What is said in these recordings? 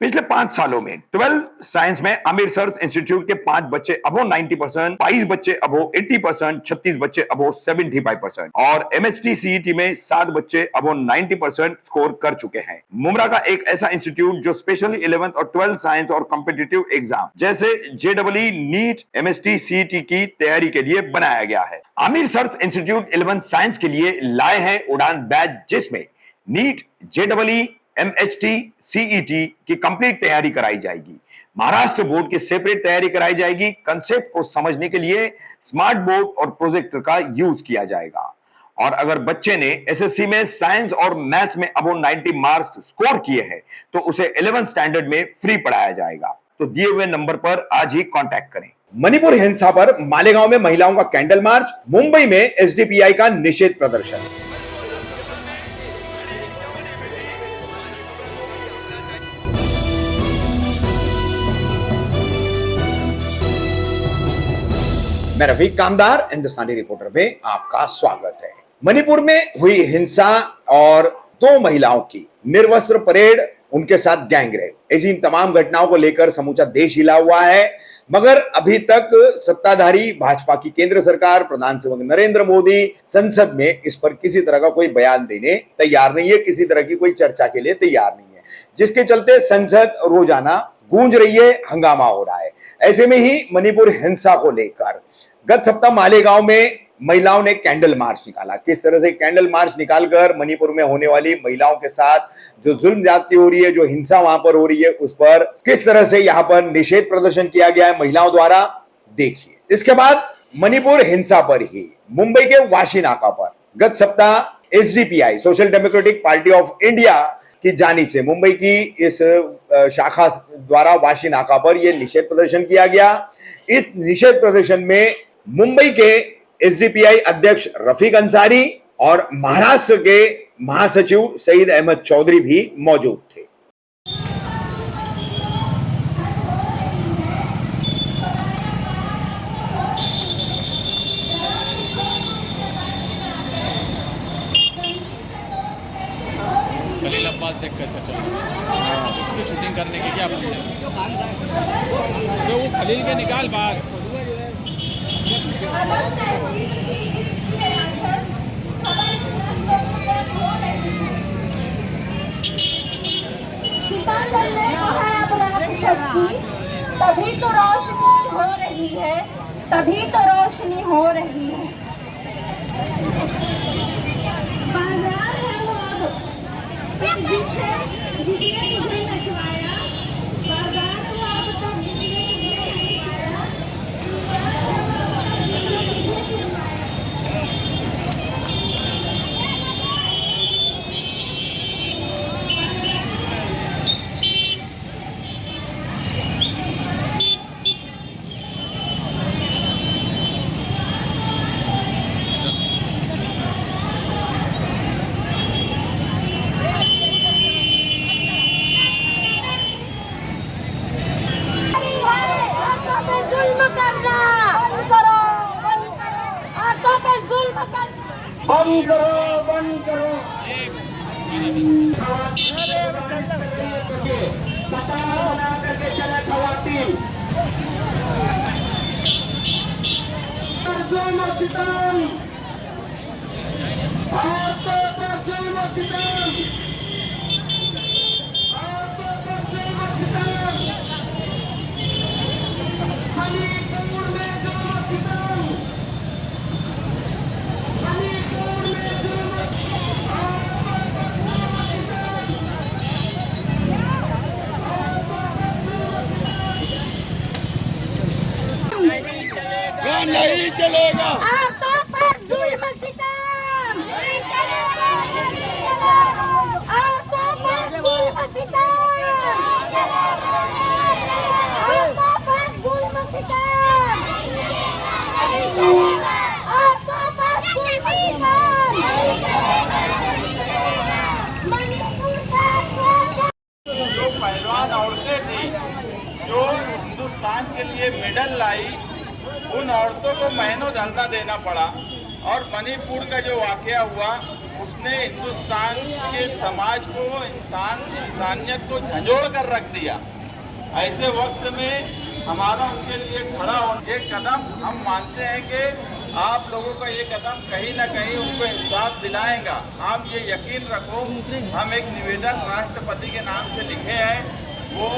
पिछले 5 सालों में 12 साइंस में आमिर सर्च इंस्टीट्यूट के 5 बच्चे अबो 90%, 22 बच्चे अबो 80%, 36 बच्चे अबो 75% और एमएचटी सीईटी में 7 बच्चे अबो 90% स्कोर कर चुके हैं। मुमरा का एक ऐसा इंस्टीट्यूट जो स्पेशली 11th और 12 साइंस और कॉम्पिटिटिव एग्जाम जैसे जेडब्ल्यू नीट एमएचटी सीईटी की तैयारी के लिए बनाया गया है। Aamir search institute 11th science के लिए लाए हैं उड़ान बैच, जिसमें नीट, जेडब्ल्यू, एमएचटी, सीईटी की कंप्लीट तैयारी कराई जाएगी। महाराष्ट्र बोर्ड की सेपरेट तैयारी कराई जाएगी। कंसेप्ट को समझने के लिए स्मार्ट बोर्ड और प्रोजेक्टर का यूज किया जाएगा। और अगर बच्चे ने एसएससी में साइंस और मैथ्स में अबो 90 मार्क्स स्कोर किए हैं तो उसे 11th स्टैंडर्ड में फ्री पढ़ाया जाएगा। तो दिए हुए नंबर पर आज ही कांटेक्ट करें। मणिपुर हिंसा पर मालेगांव में महिलाओं का कैंडल मार्च, मुंबई में एसडीपीआई का निषेध प्रदर्शन। मैं रफीक कामदार, हिंदुस्तानी रिपोर्टर में आपका स्वागत है। मणिपुर में हुई हिंसा और 2 महिलाओं की निर्वस्त्र परेड, उनके साथ गैंगरेप, ऐसी इन तमाम घटनाओं को लेकर समूचा देश हिला हुआ है। मगर अभी तक सत्ताधारी भाजपा की केंद्र सरकार, प्रधानमंत्री नरेंद्र मोदी संसद में इस पर किसी तरह का कोई बयान देने तैयार नहीं है, किसी तरह की कोई चर्चा के लिए तैयार नहीं है, जिसके चलते संसद रोजाना गूंज रही है, हंगामा हो रहा है। ऐसे में ही मणिपुर हिंसा को लेकर गत सप्ताह मालेगांव में महिलाओं ने कैंडल मार्च निकाला। किस तरह से कैंडल मार्च निकालकर मणिपुर में होने वाली महिलाओं के साथ जो जुल्म ज्यादती हो रही है, जो हिंसा वहां पर हो रही है, उस पर किस तरह से यहां पर निषेध प्रदर्शन किया गया है महिलाओं द्वारा, देखिए। इसके बाद मणिपुर हिंसा पर ही मुंबई के वाशी नाका पर गत सप्ताह SDPI, social democratic party of India की जानिब से मुंबई की इस शाखा द्वारा वाशी नाका पर यह निषेध प्रदर्शन किया गया। इस निषेध प्रदर्शन में मुंबई के एसडीपीआई अध्यक्ष रफीक अंसारी और महाराष्ट्र के महासचिव सईद अहमद चौधरी भी मौजूद थे। खलील अब्बास देख कैसे चल रहा है, उसकी शूटिंग करने की क्या बात है? तो वो खलील के निकाल बाहर। तभी तो रोशनी हो रही है, तभी तो रोशनी हो रही है। बाजार है वो जिसे मुझे नचवाया, बाजार वो अब तक बंद करो, बंद करो। कतार बना करके चले खवातीन। जुल्म सितम, औरतों पर जुल्म सितम, औरतों पर जुल्म सितम, मणिपुर में जुल्म सितम, मणिपुर में जुल्म, औरतों पर जुल्म सितम, नहीं चलेगा। औरतों पर जुल्म सितम नहीं चलेगा, औरतों पर जुल्म सितम, औरतों पर जुल्म सितम नहीं चलेगा, औरतों पर जुल्म सितम मणिपुर का जो पहलवान औरतें थी जो हिंदुस्तान के लिए मेडल लाई, उन औरतों को महीनों धंधा देना पड़ा। और मणिपुर का जो वाकया हुआ उसने हिंदुस्तान के समाज को, इंसानियत को झंझोड़ कर रख दिया। ऐसे वक्त में हमारा उनके लिए खड़ा होने ये कदम हम मानते हैं कि आप लोगों का ये कदम कहीं ना कहीं उनको इंसाफ दिलाएगा। आप ये यकीन रखो, हम एक निवेदन राष्ट्रपति के नाम से लिखे हैं, वो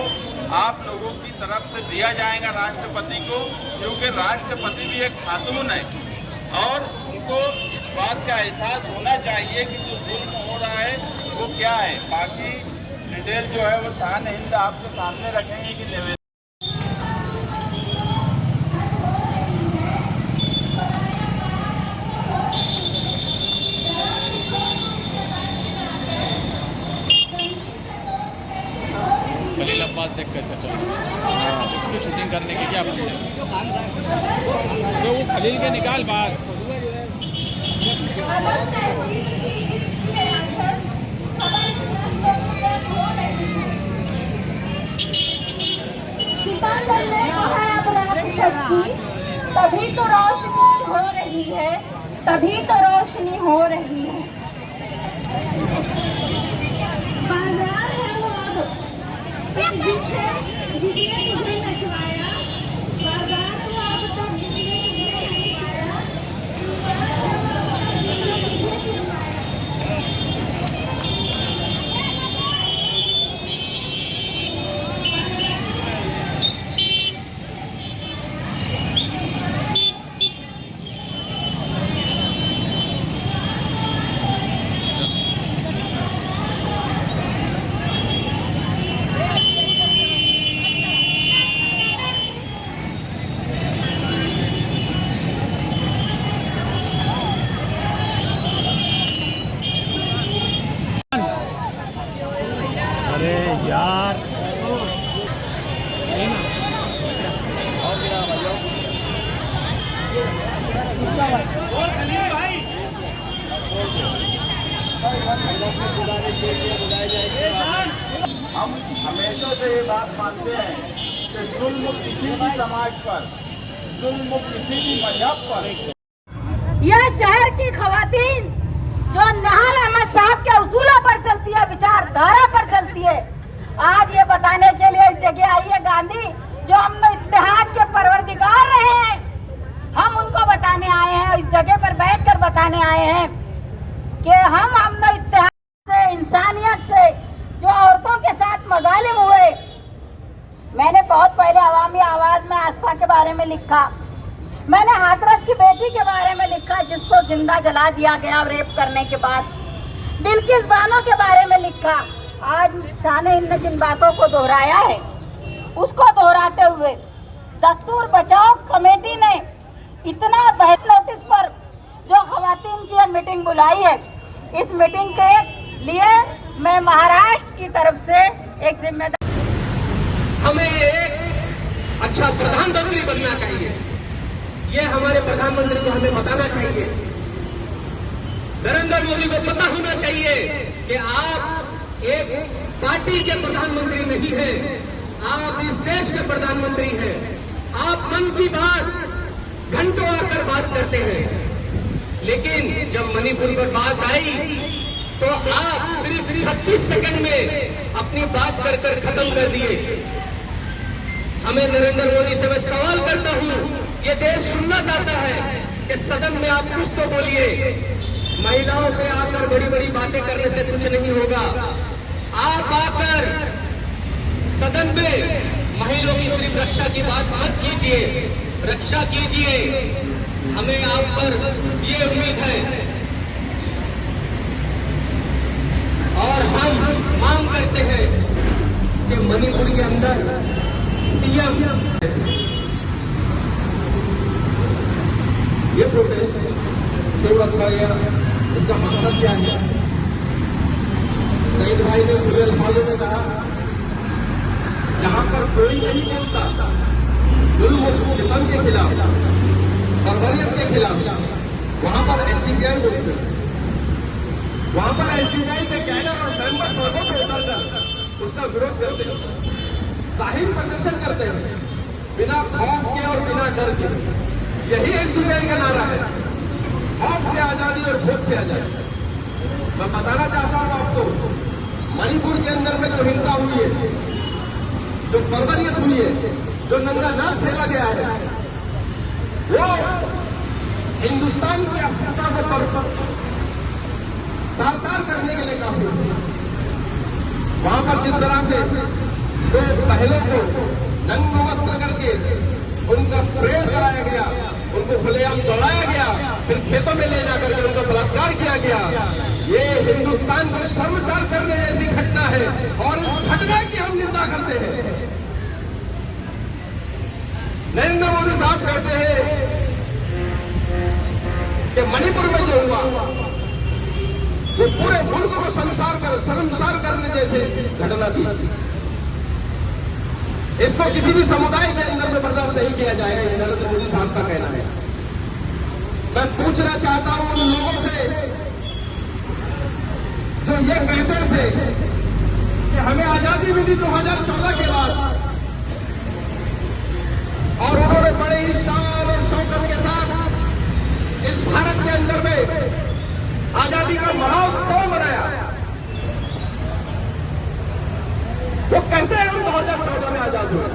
आप लोगों की तरफ से दिया जाएगा राष्ट्रपति को, क्योंकि राष्ट्रपति भी एक खातून है और उनको इस बात का एहसास होना चाहिए कि जो जुल्म हो रहा है वो क्या है। बाकी डिटेल जो है वो शान हिंद आपके सामने रखेंगे कि निवेदन खलील अब्बास देख कैसे चल रहा है, उसकी शूटिंग करने की क्या मतलब है? तो वो खलील के निकाल बात। तभी तो रोशनी हो रही है, तभी तो रोशनी हो रही है। बाजार है वो अब जिसने मुझे नचवाया, बाजार वो अब तक जिसने मुझे नचवाया। अरे यार हम हमेशा से ये बात मानते हैं कि जुल्म किसी भी समाज पर, जुल्म किसी भी मजहब पर यह शहर की खवातीन जो नहाल अहमद साहब के उसूलों पर चलती है, विचारधारा पर चलती है, आज ये बताने के लिए इस जगह आई है गांधी जो हम इत्तेहाद के परवरदिगार रहे हैं। हम उनको बताने आए हैं, इस जगह पर बैठकर बताने आए हैं कि हम इत्तेहाद से, इंसानियत से जो औरतों के साथ मजालिम हुए। मैंने बहुत पहले अवामी आवाज में आस्था के बारे में लिखा, मैंने हाथरस की बेटी के बारे में लिखा जिसको जिंदा जला दिया गया रेप करने के बाद, बिल्किस बानो के बारे में लिखा। आज शान हिंद ने जिन बातों को दोहराया है उसको दोहराते हुए दस्तूर बचाओ कमेटी ने इतना बहस नोटिस पर जो खवातीन की मीटिंग बुलाई है, इस मीटिंग के लिए मैं महाराष्ट्र की तरफ से एक जिम्मेदार, हमें एक अच्छा प्रधानमंत्री बनना चाहिए, ये हमारे प्रधानमंत्री को हमें बताना चाहिए। नरेंद्र मोदी को पता होना चाहिए कि आप एक पार्टी के प्रधानमंत्री नहीं हैं, आप इस देश के प्रधानमंत्री हैं। आप मन की बात घंटों आकर बात करते हैं, लेकिन जब मणिपुर पर बात आई तो आप सिर्फ 36 सेकंड में अपनी बात कर खत्म कर दिए। हमें नरेंद्र मोदी से मैं सवाल करता हूं, ये देश सुनना चाहता है कि सदन में आप कुछ तो बोलिए। महिलाओं पे आकर बड़ी बड़ी बातें करने से कुछ नहीं होगा। आप आकर सदन में महिलाओं की सिर्फ रक्षा की बात मत कीजिए, रक्षा कीजिए। हमें आप पर ये उम्मीद है और हम मांग करते हैं कि मणिपुर के अंदर सीएम ये प्रोटेस्ट क्यों रखा गया, इसका मकसद क्या है? शहीद भाई ने खुले अल्फाजों में कहा, जहां पर कोई नहीं बोलता जुल्म और सितम के खिलाफ, बर्बरियत के खिलाफ, वहां पर एसडीपीआई बोलते हैं। वहां पर एसडीपीआई के कैडर और मेंबर सड़कों पर उतरकर उसका विरोध करते हैं, जाहिर प्रदर्शन करते हैं, बिना खौफ के और बिना डर के। यही एसडीपीआई का नारा है, खौफ से आजादी और भूख से आजादी। मैं बताना चाहता हूं आपको, मणिपुर के अंदर में जो हिंसा हुई है, जो बर्बरियत हुई है, जो नंगा नाच खेला गया है, वो हिंदुस्तान की अस्मिता को तार-तार करने के लिए काफी। वहां पर जिस तरह से तो पहले को नंगे वस्त्र करके उनका प्रेयर कराया गया, उनको खुलेआम दौड़ाया गया, फिर खेतों में ले जाकर के उनका बलात्कार किया गया, ये हिंदुस्तान को शर्मसार करने जैसी घटना है और इस घटना की हम निंदा करते हैं। नरेंद्र मोदी साहब कहते हैं कि मणिपुर में जो हुआ वो पूरे मुल्क को शर्मसार करने जैसे घटना थी। इसको किसी भी समुदाय के अंदर में बर्दाश्त नहीं किया जाएगा, ये नरेंद्र मोदी साहब का कहना है। मैं पूछना चाहता हूं उन लोगों से जो ये कहते थे कि हमें आजादी मिली 2014 के बाद, और उन्होंने बड़े ही शान और शौकत के साथ इस भारत के अंदर में आजादी का महोत्सव मनाया। वो कहते हैं हम 2014 में आजाद हुए,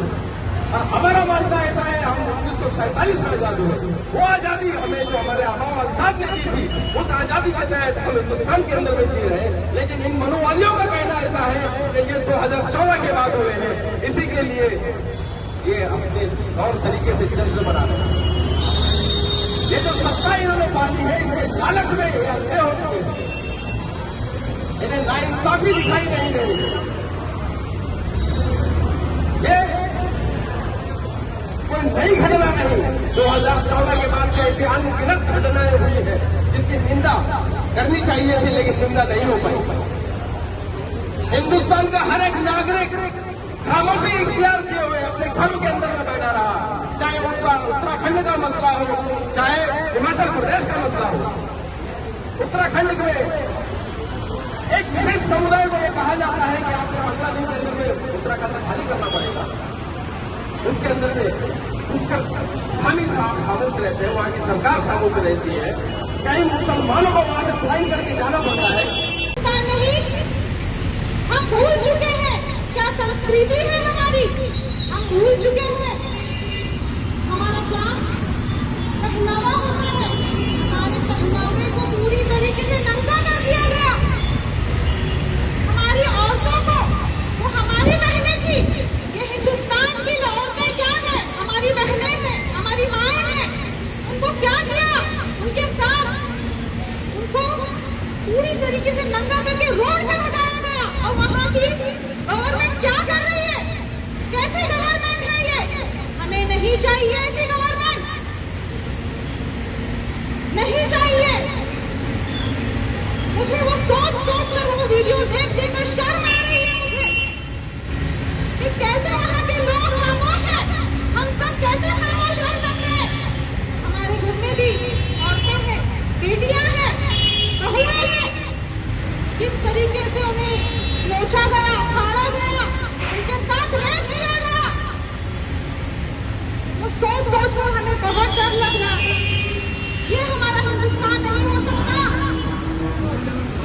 और हमारा मानना ऐसा है हम 1947 में आजाद हुए। वो आजादी हमें जो हमारे आबा अजदाद ने दी थी, उस आजादी के तहत हम हिंदुस्तान के अंदर में जी रहे हैं। लेकिन इन मनुवादियों का कहना ऐसा है कि ये 2014 के बाद हुए हैं, इसी के लिए ये अपने तौर तरीके से जश्न मना रहे हैं। ये जो सत्ता इन्होंने पाली है, इसके लालच में ये अंधे हो चुके हैं, इन्हें नाइंसाफी दिखाई नहीं दे रही। ये कोई नई घटना नहीं, 2014 के बाद की ऐसी अनगिनत घटनाएं हुई है जिसकी निंदा करनी चाहिए थी, लेकिन निंदा नहीं हो पाई। हिंदुस्तान का हर एक नागरिक खामोशी इख्तियार किए हुए अपने घरों के अंदर में बैठा रहा, चाहे उनका उत्तराखंड का मसला हो, चाहे हिमाचल प्रदेश का मसला हो। उत्तराखंड में एक विशेष समुदाय को यह कहा जाता है कि आपको 15 दिन के अंदर में उत्तराखंड खाली करना पड़ेगा। उसके अंदर में उसका हामी खामोश रहते हैं, वहां की सरकार खामोश रहती है, कई मुसलमानों को वहां से फ्लाइंग करके जाना पड़ता है। हम भूल चुके हैं क्या संस्कृति है हमारी, हम भूल चुके हैं हमारा क्या पहनावा होता है। हमारे पहनावे को पूरी तरीके से नंगा कर दिया गया। हमारी औरतों को, वो हमारी बहनें थी, ये हिंदुस्तान की औरतें क्या है, हमारी बहनें हैं, हमारी माएं हैं, उनको क्या किया, उनके साथ उनको पूरी तरीके से नंगा करके रोड पे लगाया गया। और वहां की गवर्नमेंट क्या कर रही है, कैसी गवर्नमेंट है ये? हमें नहीं चाहिए ऐसी गवर्नमेंट, नहीं चाहिए। मुझे वो सोच कर वो वीडियो देख कर शर्म आ रही है मुझे कि कैसे वहां के लोग खामोश हैं, हम सब कैसे खामोश रह सकते हैं। हमारे घर में भी औरतें हैं, बेटियां हैं, बहुएं हैं, किस तरीके से उन्हें नोचा गया, फाड़ा गया, उनके साथ रेप किया गया। वो सोच कर हमें बहुत डर लग रहा है। ये हमारा हिंदुस्तान नहीं हो सकता,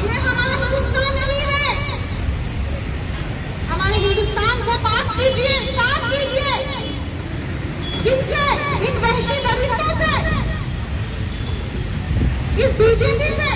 ये हमारा हिंदुस्तान नहीं है। हमारे हिंदुस्तान को पाक कीजिए, साफ कीजिए। इनसे, इन वहशी दरिंदों से, इस बीजेपी से